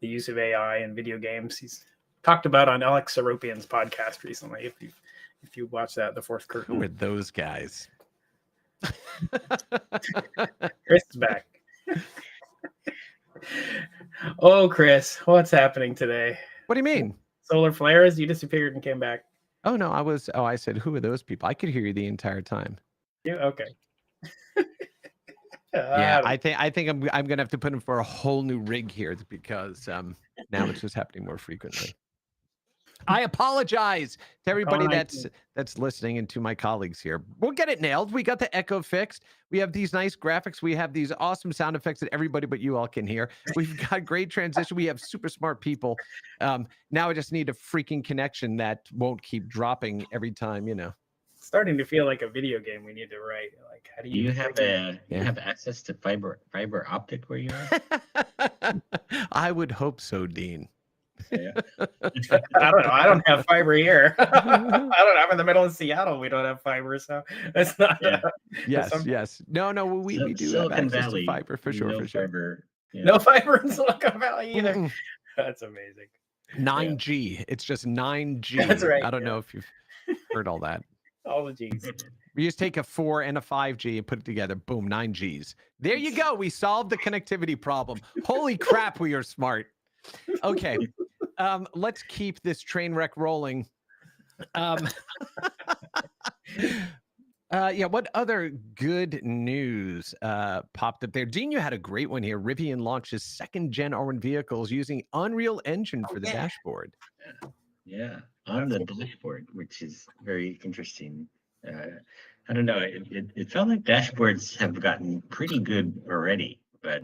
the use of AI in video games. He's talked about on Alex Seropian's podcast recently. If you watch that, The Fourth Curtain. Who are those guys? Chris is back. Oh, Chris, what's happening today? What do you mean? Solar flares? You disappeared and came back. Oh no, I said, who are those people? I could hear you the entire time. You okay? Yeah, I think I'm gonna have to put in for a whole new rig here because now it's just happening more frequently. I apologize to everybody that's listening and to my colleagues here. We'll get it nailed. We got the echo fixed. We have these nice graphics. We have these awesome sound effects that everybody but you all can hear. We've got great transition. We have super smart people. Now I just need a freaking connection that won't keep dropping every time, It's starting to feel like a video game we need to write. Like, how do You have access to fiber optic where you are? I would hope so, Dean. Yeah. I don't know. I don't have fiber here. I'm in the middle of Seattle. We don't have fiber, so it's not. Yeah. Yes. No. We do have Silicon access Valley, to fiber for sure. Fiber, yeah. No fiber in Silicon Valley either. Mm-mm. That's amazing. 9G. It's just 9G. That's right. I don't know if you've heard all that. All the G's. We just take a 4 and a 5G and put it together. Boom, 9Gs. There you go. We solved the connectivity problem. Holy crap, we are smart. Okay. Let's keep this train wreck rolling. What other good news popped up there? Dean, you had a great one here. Rivian launches second-gen R1 vehicles using Unreal Engine for the dashboard. Yeah, on the dashboard, which is very interesting. I don't know. It felt like dashboards have gotten pretty good already, but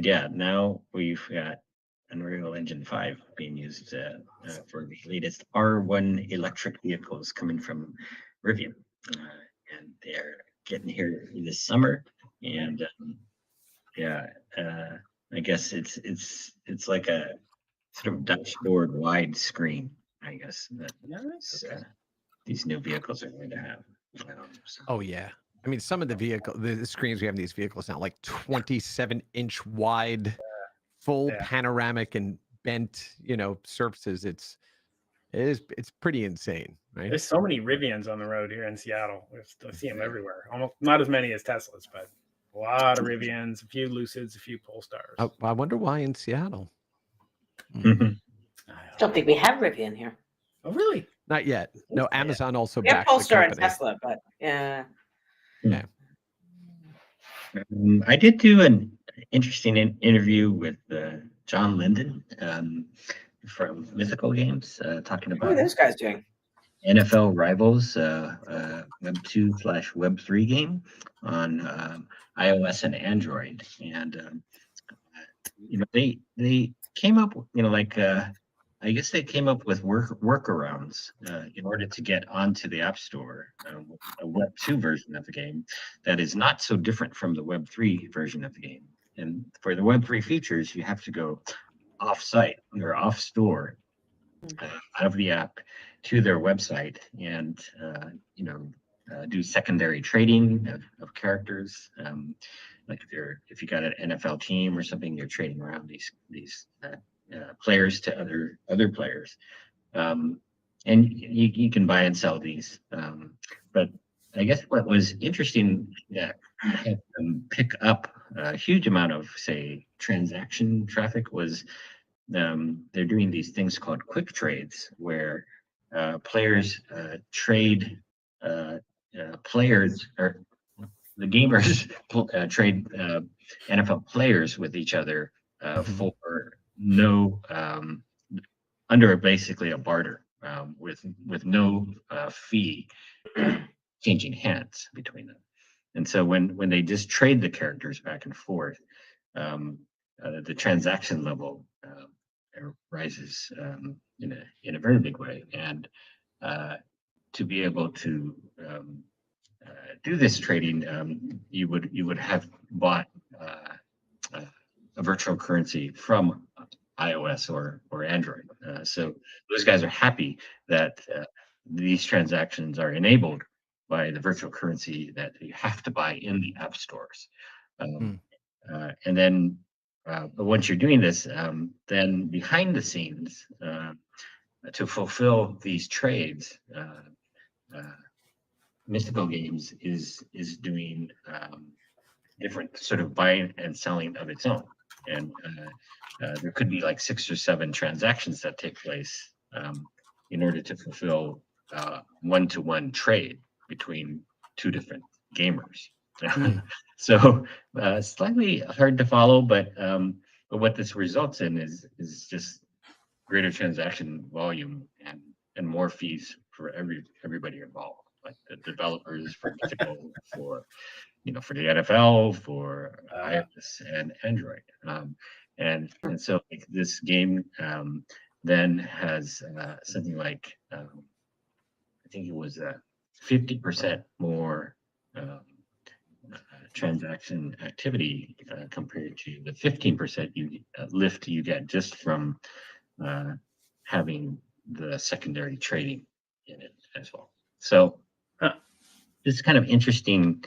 yeah, now we've got Unreal Engine 5 being used for the latest R1 electric vehicles coming from Rivian, and they're getting here this summer. And I guess it's like a sort of dashboard wide screen. I guess that these new vehicles are going to have. Oh yeah. I mean, some of the screens we have in these vehicles now, like 27-inch wide, full panoramic and bent, surfaces. It's pretty insane, right? There's so many Rivians on the road here in Seattle. I see them everywhere. Almost not as many as Teslas, but a lot of Rivians, a few Lucids, a few Polestars. I wonder why in Seattle. I don't think we have Rivian here. Oh, really? Not yet. No, Amazon also We have backed the Polestar and company. Tesla, but yeah. I did do an interesting interview with John Linden from Mythical Games, talking What are about those guys doing? NFL Rivals, Web 2/Web 3 game on iOS and Android, and they came up, I guess they came up with workarounds in order to get onto the App Store, a Web 2 version of the game that is not so different from the Web 3 version of the game. And for the Web 3 features, you have to go off-site or off-store out of the app to their website and do secondary trading of characters. Like if you got an NFL team or something, you're trading around these players to other players, and you can buy and sell these. But I guess what was interesting that had them pick up a huge amount of, say, transaction traffic was they're doing these things called quick trades, where players trade players, or the gamers trade NFL players with each other for no under basically a barter, with no fee changing hands between them. And so when they just trade the characters back and forth, the transaction level rises in a very big way. And to be able to do this trading, you would have bought a virtual currency from iOS or Android. So those guys are happy that these transactions are enabled by the virtual currency that you have to buy in the app stores. And then but once you're doing this, then behind the scenes, to fulfill these trades, Mystical Games is doing different sort of buying and selling of its own, and there could be like 6 or 7 transactions that take place in order to fulfill one-to-one trade between 2 different gamers. So slightly hard to follow, but what this results in is just greater transaction volume and more fees for everybody involved, like the developers, for Mythical, for for the NFL, for iOS and Android, and so like, this game then has something like I think it was 50% more transaction activity compared to the 15% lift you get just from having the secondary trading in it as well. So this is kind of interesting,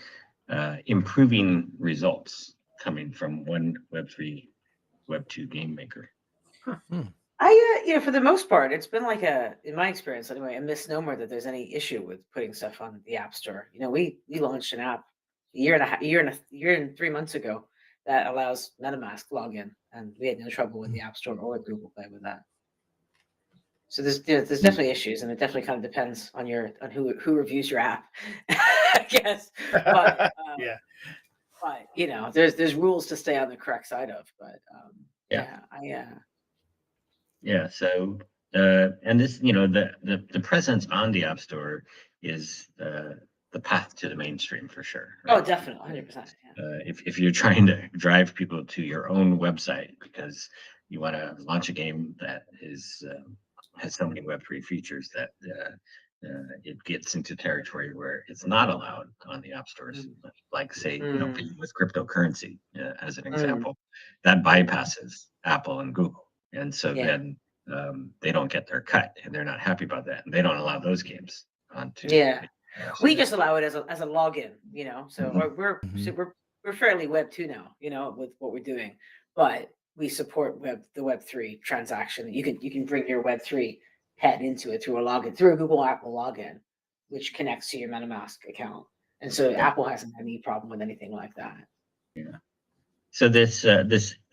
improving results coming from one Web3, Web2 game maker. For the most part, it's been like in my experience anyway, a misnomer that there's any issue with putting stuff on the App Store. We launched an app a year and 3 months ago that allows MetaMask login, and we had no trouble with the App Store or with Google Play with that. So there's definitely issues, and it definitely kind of depends on who reviews your app, I guess. But but there's rules to stay on the correct side of. But So and this, the presence on the App Store is the path to the mainstream for sure. Right? Oh, definitely, 100%. If you're trying to drive people to your own website because you want to launch a game that has so many Web3 features that it gets into territory where it's not allowed on the app stores, like say, with cryptocurrency as an example, that bypasses Apple and Google, and so then they don't get their cut, and they're not happy about that, and they don't allow those games onto. We just allow it as a login, So we're fairly Web2 now, with what we're doing, but we support the Web3 transaction. You can bring your Web3 head into it through a Google Apple login, which connects to your MetaMask account. And so Apple hasn't had any problem with anything like that. Yeah. So this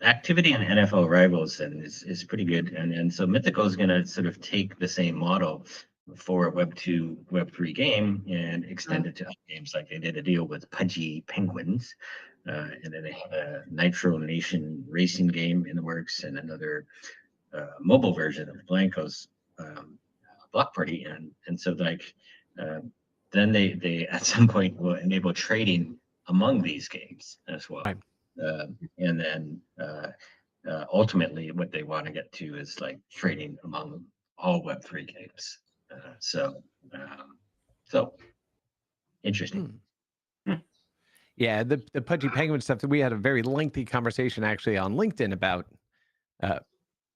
activity in NFL Rivals is pretty good, and so Mythical is going to sort of take the same model for a Web2, Web3 game and extend it to other games. Like they did a deal with Pudgy Penguins, and then they have a Nitro Nation racing game in the works, and another mobile version of Blanco's Block Party, and so like then they at some point will enable trading among these games as well. Right. And then ultimately what they want to get to is like trading among all Web3 games. So interesting. Yeah, the Pudgy Penguin stuff, we had a very lengthy conversation actually on LinkedIn about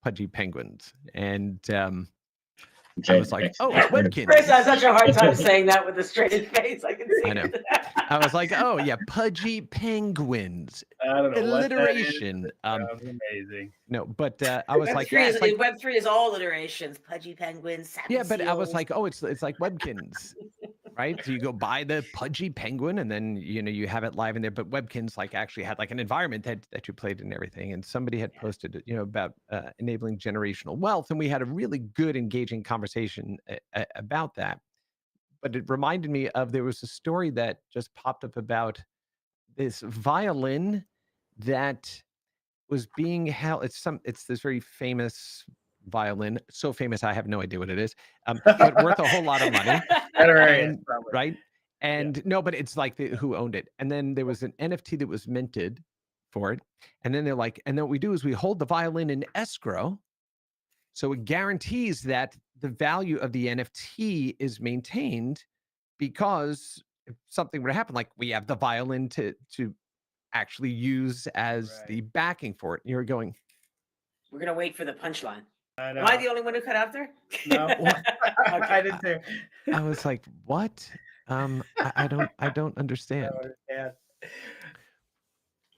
Pudgy Penguins. And I was like, oh, it's Webkins. Chris has such a hard time saying that with a straight face. I can see I know. I was like, oh, yeah, Pudgy Penguins. I don't know alliteration. That was amazing. No, but I was like, Web3 is all alliterations. Pudgy Penguins. Yeah, but I was like, oh, it's like Webkins. Right, so you go buy the Pudgy Penguin, and then you have it live in there. But Webkins actually had an environment that you played and everything. And somebody had posted about enabling generational wealth, and we had a really good, engaging conversation about that. But it reminded me of there was a story that just popped up about this violin that was being held. It's this very famous violin, so famous I have no idea what it is, but worth a whole lot of money. Right? And no, but it's like who owned it. And then there was an NFT that was minted for it. And then they're like, and then what we do is we hold the violin in escrow. So it guarantees that the value of the NFT is maintained, because if something were to happen, like we have the violin to actually use as the backing for it. And you're going, we're going to wait for the punchline. Am I the only one who cut out there? No, I did too. I was like, what? I don't understand. Yeah.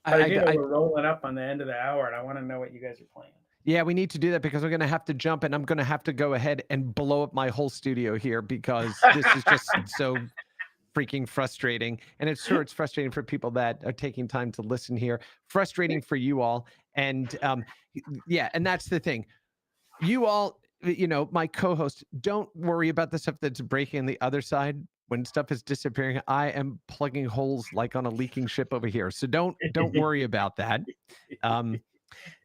I, But you know, I, we're rolling up on the end of the hour, and I want to know what you guys are playing. Yeah, we need to do that because we're going to have to jump, and I'm going to have to go ahead and blow up my whole studio here because this is just so freaking frustrating. And it's frustrating for people that are taking time to listen here. Frustrating for you all. And yeah, and that's the thing. You all, my co-host, don't worry about the stuff that's breaking on the other side. When stuff is disappearing, I am plugging holes like on a leaking ship over here. So don't worry about that.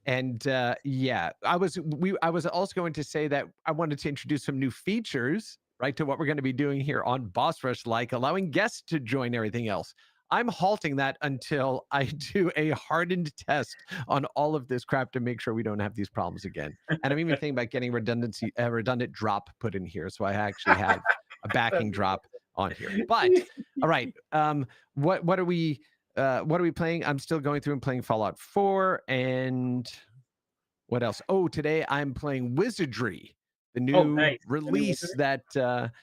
And yeah, I was also going to say that I wanted to introduce some new features, right, to what we're going to be doing here on Boss Rush, like allowing guests to join everything else. I'm halting that until I do a hardened test on all of this crap to make sure we don't have these problems again. And I'm even thinking about getting redundant drop put in here, so I actually have a backing drop on here. But all right, what are we playing? I'm still going through and playing Fallout 4 and what else? Oh, today I'm playing Wizardry, the new nice. release The new that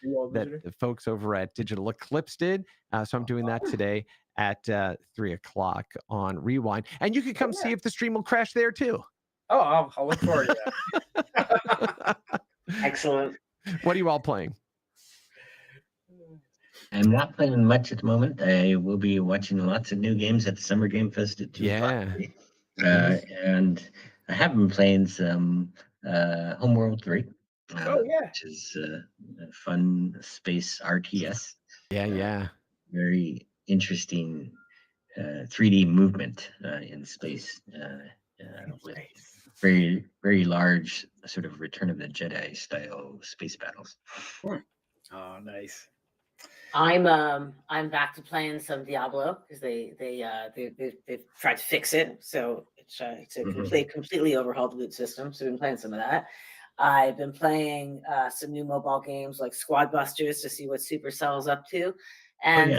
Wizardry? the folks over at Digital Eclipse did. So I'm doing that today at 3 o'clock on Rewind. And you can come see if the stream will crash there too. Oh, I'll look forward to that. Excellent. What are you all playing? I'm not playing much at the moment. I will be watching lots of new games at the Summer Game Fest at 2 o'clock. And I have been playing some Homeworld 3. Which is a fun space RTS. Yeah. Very interesting 3D movement in space with very, very large sort of Return of the Jedi style space battles. Oh, nice. I'm back to playing some Diablo because they've tried to fix it, so it's a completely overhauled loot system. So I've been playing some of that. I've been playing some new mobile games like Squad Busters to see what Supercell's up to, and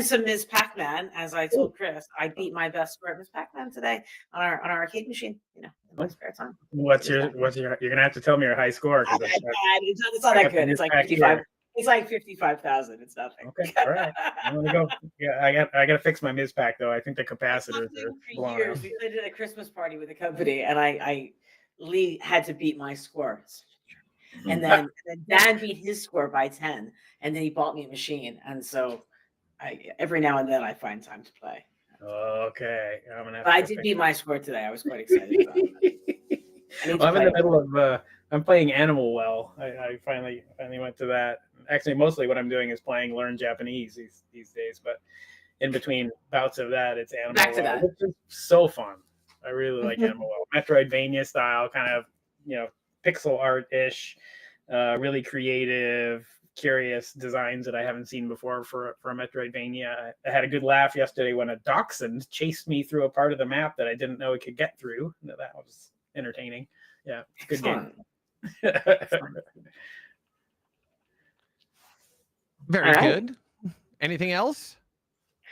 some Ms. Pac-Man. As I told Chris, I beat my best score at Ms. Pac-Man today on our arcade machine. In my spare time. What's your? You're gonna have to tell me your high score. It's not that good. It's like 55. It's like 55,000. It's nothing. Okay, all right. I'm gonna go. Yeah, I got to fix my Ms. Pac though. I think the capacitors are blown out. We played at a Christmas party with the company, and Lee had to beat my score. And then Dan beat his score by 10, and then he bought me a machine. And so every now and then I find time to play. Okay. But I did beat my score today. I was quite excited about it. I'm in the middle of I'm playing Animal Well. I finally went to that. Actually, mostly what I'm doing is Learn Japanese these days, but in between bouts of that, it's Animal Back to Well. that. It's so fun. I really like Animal Well. Metroidvania style, kind of, pixel art-ish, really creative, curious designs that I haven't seen before for a Metroidvania. I had a good laugh yesterday when a dachshund chased me through a part of the map that I didn't know it could get through. That was entertaining. Yeah, good game. Very good. Anything else?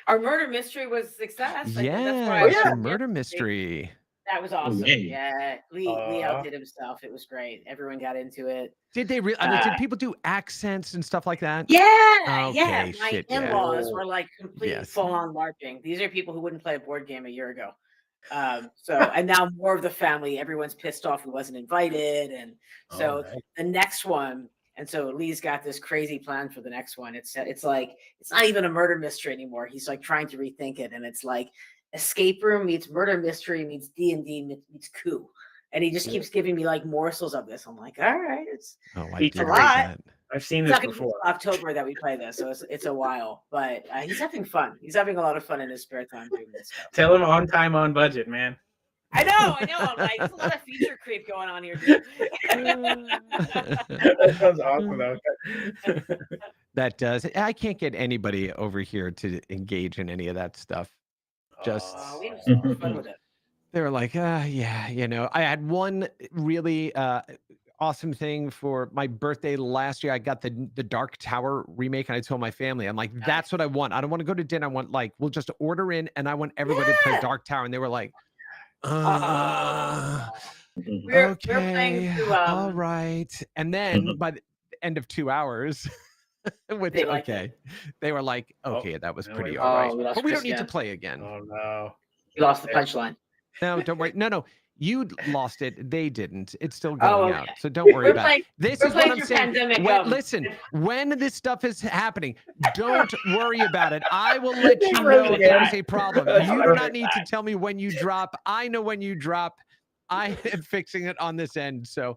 Our murder mystery was a success. Yeah, murder mystery. That was awesome. Yay. Yeah, Lee outdid himself. It was great. Everyone got into it. Did they really? Did people do accents and stuff like that? Yeah, Okay, My shit, in-laws were like completely Yes. full-on LARPing. These are people who wouldn't play a board game a year ago. And now more of the family, everyone's pissed off who wasn't invited, and so the next one. And so Lee's got this crazy plan for the next one. It's like it's not even a murder mystery anymore. He's like trying to rethink it, and it's like escape room meets murder mystery meets D&D meets coup. And he just keeps giving me like morsels of this. I'm like, all right, it's I a did lot. that. I've seen It's this not gonna be before. October that we play this, so it's a while. But he's having fun. He's having a lot of fun in his spare time doing this stuff. Tell him on time, on budget, man. I know. I'm like, there's a lot of feature creep going on here, dude. That sounds awesome, though. That does. I can't get anybody over here to engage in any of that stuff. Just We have so much fun with it. they were like, yeah, I had one really awesome thing for my birthday last year. I got the Dark Tower remake, and I told my family, I'm like, that's what I want. I don't want to go to dinner. I want we'll just order in, and I want everybody to play Dark Tower. And they were like, We're playing through, all right. And then by the end of 2 hours, Which, They liked okay. They were like, Oh, okay, that was no, pretty wait. all right. Oh, we lost But we don't Chris need to again. play again. Oh no. We lost the punchline. No, don't worry. No. You lost it. They didn't. It's still Oh, going okay. out. So don't worry We're about playing. it. This We're is what playing I'm through saying. pandemic. Listen, when this stuff is happening, don't worry about it. I will let you I'm know really if there's good. a problem. That's You do right. not need to tell me when you drop. I know when you drop. I am fixing it on this end. So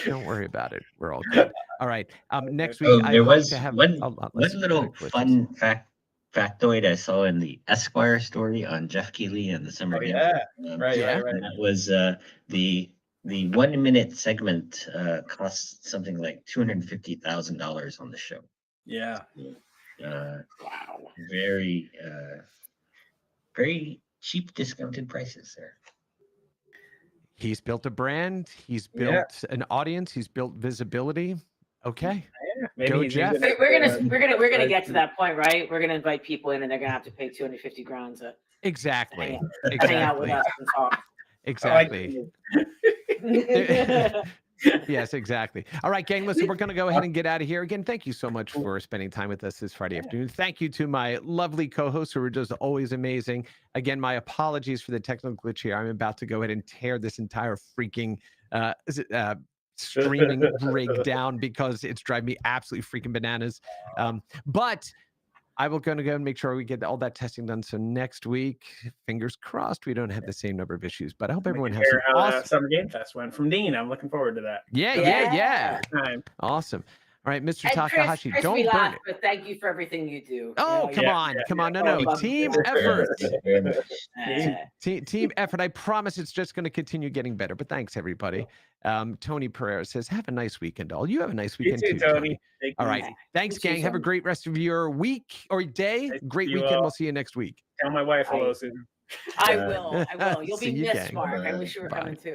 don't worry about it. We're all good. All right. Next week, Oh, I there hope was to have one a lot less little glitches. fun factoid I saw in the Esquire story on Jeff Keighley and the Summer Oh, Game. yeah. Right. Yeah. And that was the 1 minute segment cost something like $250,000 on the show. Yeah. Wow. Very very cheap discounted prices there. He's built a brand. He's built an audience. He's built visibility. Okay. Yeah, maybe Go, he's Jeff. using it We're to- gonna get to that point, right? We're gonna invite people in, and they're gonna have to pay $250,000 to Exactly. hang out with Exactly. us and talk. Exactly. Yes, exactly. All right, gang, listen, we're going to go ahead and get out of here. Again, thank you so much for spending time with us this Friday afternoon. Thank you to my lovely co-hosts who are just always amazing. Again, my apologies for the technical glitch here. I'm about to go ahead and tear this entire freaking streaming rig down because it's driving me absolutely freaking bananas. But I will going to go and make sure we get all that testing done. So next week, fingers crossed, we don't have the same number of issues. But I hope everyone has Hear some how awesome. Summer Game Fest went from Dean. I'm looking forward to that. Yeah. Time. Awesome. All right, Mr. And Takahashi, Chris, don't we burn laugh, it. but thank you for everything you do. Oh, come on. No. love Team you. effort. Very much. Team effort. I promise it's just going to continue getting better. But thanks, everybody. Tony Pereira says, have a nice weekend, all. You have a nice You weekend too, too, Tony. All right. Thanks, You too, gang. Have a Tony. great rest of your week or day. Nice to Great see you weekend. all. We'll see you next week. Tell my wife hello, Susan. I will. You'll See be you, missed, gang. Mark. I wish you were Bye. coming too.